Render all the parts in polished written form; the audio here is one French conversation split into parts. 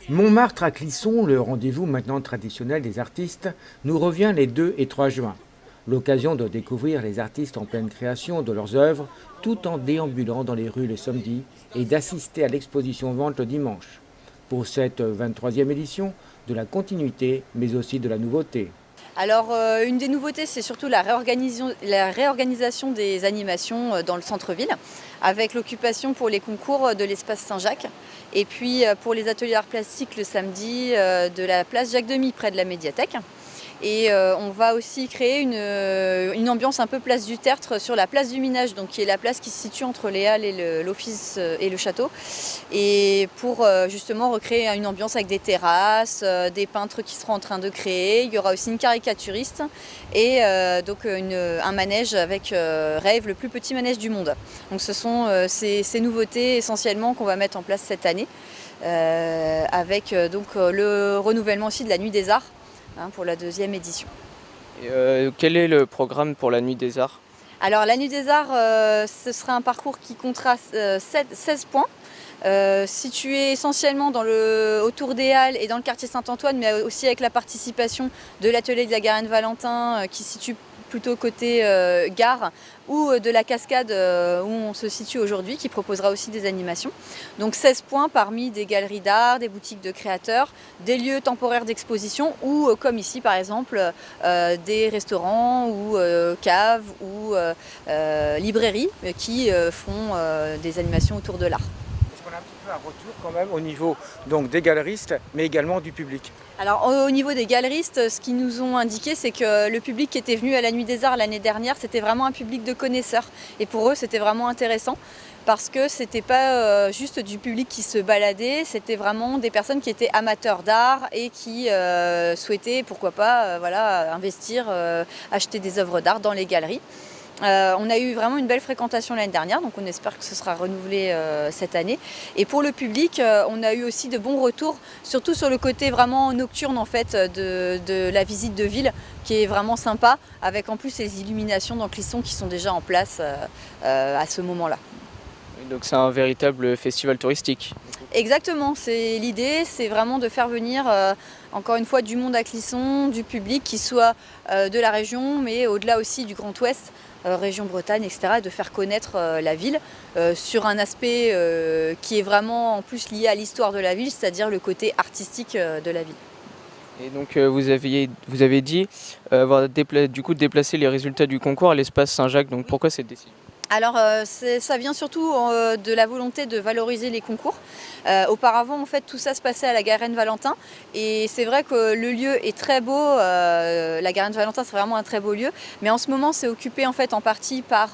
Montmartre à Clisson, le rendez-vous maintenant traditionnel des artistes, nous revient les 2 et 3 juin. L'occasion de découvrir les artistes en pleine création de leurs œuvres, tout en déambulant dans les rues le samedi et d'assister à l'exposition vente le dimanche. Pour cette 23e édition, de la continuité, mais aussi de la nouveauté. Alors, une des nouveautés, c'est surtout la réorganisation des animations dans le centre-ville, avec l'occupation pour les concours de l'espace Saint-Jacques, et puis pour les ateliers d'art plastique le samedi de la place Jacques-Demy près de la médiathèque. Et on va aussi créer une ambiance un peu place du Tertre sur la place du Minage, donc qui est la place qui se situe entre les Halles et l'office et le château. Et pour justement recréer une ambiance avec des terrasses, des peintres qui seront en train de créer. Il y aura aussi une caricaturiste et donc un manège avec Rêve, le plus petit manège du monde. Donc ce sont ces nouveautés essentiellement qu'on va mettre en place cette année, avec donc le renouvellement aussi de la Nuit des Arts. Pour la 2e édition. Et quel est le programme pour la Nuit des Arts ? Alors la Nuit des Arts, ce sera un parcours qui comptera 16 points, situé essentiellement autour des Halles et dans le quartier Saint-Antoine, mais aussi avec la participation de l'atelier de la Garenne-Valentin qui se situe plutôt côté gare, ou de la Cascade où on se situe aujourd'hui, qui proposera aussi des animations. Donc 16 points parmi des galeries d'art, des boutiques de créateurs, des lieux temporaires d'exposition ou comme ici par exemple des restaurants ou caves ou librairies qui font des animations autour de l'art. Est-ce qu'on a un petit peu un retour quand même au niveau donc, des galeristes, mais également du public ? Alors au niveau des galeristes, ce qu'ils nous ont indiqué, c'est que le public qui était venu à la Nuit des Arts l'année dernière, c'était vraiment un public de connaisseurs. Et pour eux, c'était vraiment intéressant parce que c'était pas juste du public qui se baladait, c'était vraiment des personnes qui étaient amateurs d'art et qui souhaitaient, pourquoi pas, investir, acheter des œuvres d'art dans les galeries. On a eu vraiment une belle fréquentation l'année dernière, donc on espère que ce sera renouvelé cette année. Et pour le public, on a eu aussi de bons retours, surtout sur le côté vraiment nocturne en fait de la visite de ville, qui est vraiment sympa, avec en plus les illuminations dans Clisson qui sont déjà en place à ce moment-là. Donc c'est un véritable festival touristique. Exactement, c'est l'idée, c'est vraiment de faire venir encore une fois du monde à Clisson, du public qui soit de la région, mais au-delà aussi du Grand Ouest, région Bretagne, etc., de faire connaître la ville sur un aspect qui est vraiment en plus lié à l'histoire de la ville, c'est-à-dire le côté artistique de la ville. Et donc vous avez dit avoir déplacé les résultats du concours à l'espace Saint-Jacques, donc pourquoi cette décision ? Alors ça vient surtout de la volonté de valoriser les concours. Auparavant en fait tout ça se passait à la Garenne-Valentin et c'est vrai que le lieu est très beau, la Garenne-Valentin c'est vraiment un très beau lieu, mais en ce moment c'est occupé en fait en partie par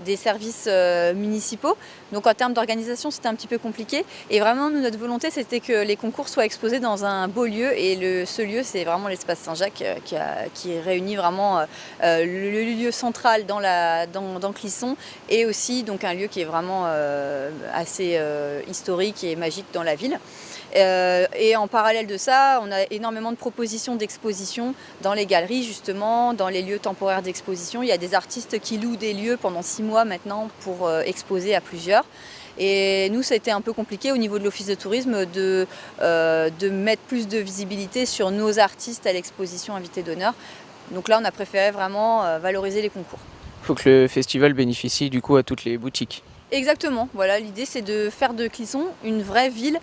des services municipaux. Donc en termes d'organisation c'était un petit peu compliqué et vraiment notre volonté c'était que les concours soient exposés dans un beau lieu et ce lieu c'est vraiment l'espace Saint-Jacques qui réunit vraiment le lieu central dans Clisson et aussi donc un lieu qui est vraiment assez historique et magique dans la ville. Et en parallèle de ça, on a énormément de propositions d'exposition dans les galeries justement, dans les lieux temporaires d'exposition. Il y a des artistes qui louent des lieux pendant 6 mois maintenant pour exposer à plusieurs. Et nous, ça a été un peu compliqué au niveau de l'office de tourisme de mettre plus de visibilité sur nos artistes à l'exposition Invités d'honneur. Donc là, on a préféré vraiment valoriser les concours. Il faut que le festival bénéficie du coup à toutes les boutiques. Exactement, voilà, l'idée c'est de faire de Clisson une vraie ville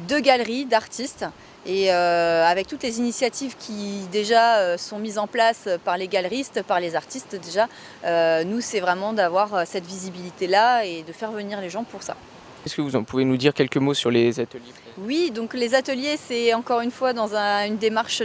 de galeries, d'artistes et avec toutes les initiatives qui déjà sont mises en place par les galeristes, par les artistes déjà, nous c'est vraiment d'avoir cette visibilité-là et de faire venir les gens pour ça. Est-ce que vous pouvez nous dire quelques mots sur les ateliers ? Oui, donc les ateliers, c'est encore une fois dans une démarche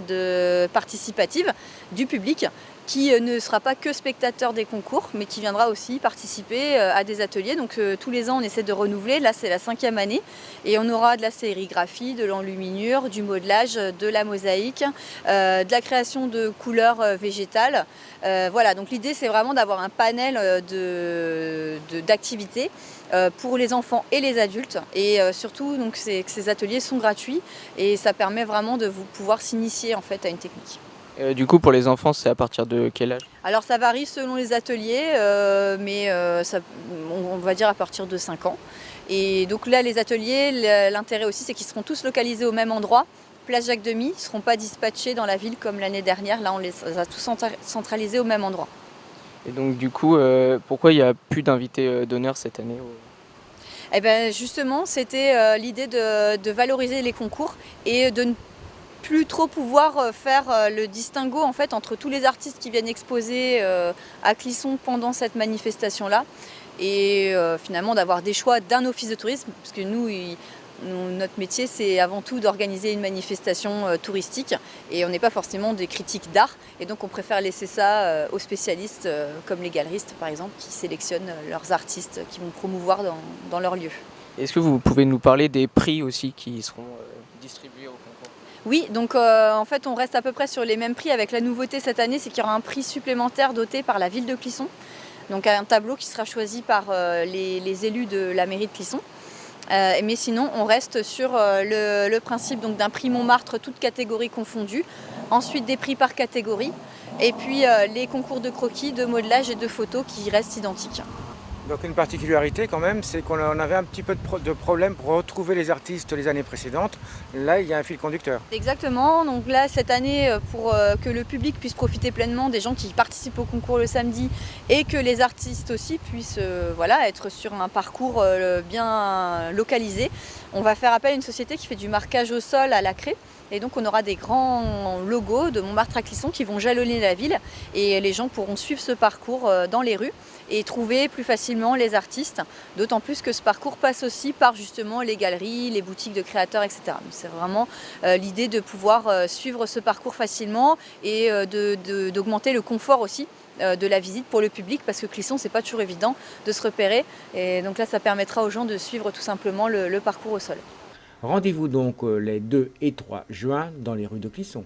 participative du public qui ne sera pas que spectateur des concours, mais qui viendra aussi participer à des ateliers. Donc tous les ans, on essaie de renouveler. Là, c'est la 5e année. Et on aura de la sérigraphie, de l'enluminure, du modelage, de la mosaïque, de la création de couleurs végétales. Voilà, donc l'idée, c'est vraiment d'avoir un panel d'activités pour les enfants et les adultes. Et surtout, donc, que ces ateliers sont gratuits et ça permet vraiment de pouvoir s'initier en fait à une technique. Du coup, pour les enfants, c'est à partir de quel âge ? Alors ça varie selon les ateliers, mais on va dire à partir de 5 ans. Et donc là, les ateliers, l'intérêt aussi, c'est qu'ils seront tous localisés au même endroit, place Jacques-Demy. Ils ne seront pas dispatchés dans la ville comme l'année dernière. Là, on les a tous centralisés au même endroit. Et donc du coup, pourquoi il n'y a plus d'invités d'honneur cette année Eh ben, justement, c'était l'idée de valoriser les concours et de ne plus trop pouvoir faire le distinguo en fait, entre tous les artistes qui viennent exposer à Clisson pendant cette manifestation-là. Et finalement d'avoir des choix d'un office de tourisme, parce que nous, notre métier c'est avant tout d'organiser une manifestation touristique et on n'est pas forcément des critiques d'art et donc on préfère laisser ça aux spécialistes comme les galeristes par exemple qui sélectionnent leurs artistes qui vont promouvoir dans leur lieu. Est-ce que vous pouvez nous parler des prix aussi qui seront distribués au concours? Oui, donc en fait on reste à peu près sur les mêmes prix avec la nouveauté cette année, c'est qu'il y aura un prix supplémentaire doté par la ville de Clisson. Donc un tableau qui sera choisi par les élus de la mairie de Clisson. Mais sinon, on reste sur le principe d'un prix Montmartre, toutes catégories confondues. Ensuite, des prix par catégorie. Et puis les concours de croquis, de modelage et de photos qui restent identiques. Donc une particularité quand même, c'est qu'on avait un petit peu de problème pour retrouver les artistes les années précédentes. Là, il y a un fil conducteur. Exactement. Donc là, cette année, pour que le public puisse profiter pleinement des gens qui participent au concours le samedi et que les artistes aussi puissent être sur un parcours bien localisé, on va faire appel à une société qui fait du marquage au sol à la craie. Et donc on aura des grands logos de Montmartre à Clisson qui vont jalonner la ville et les gens pourront suivre ce parcours dans les rues et trouver plus facilement les artistes, d'autant plus que ce parcours passe aussi par justement les galeries, les boutiques de créateurs, etc. Donc c'est vraiment l'idée de pouvoir suivre ce parcours facilement et d'augmenter le confort aussi de la visite pour le public parce que Clisson c'est pas toujours évident de se repérer et donc là ça permettra aux gens de suivre tout simplement le parcours au sol. Rendez-vous donc les 2 et 3 juin dans les rues de Clisson.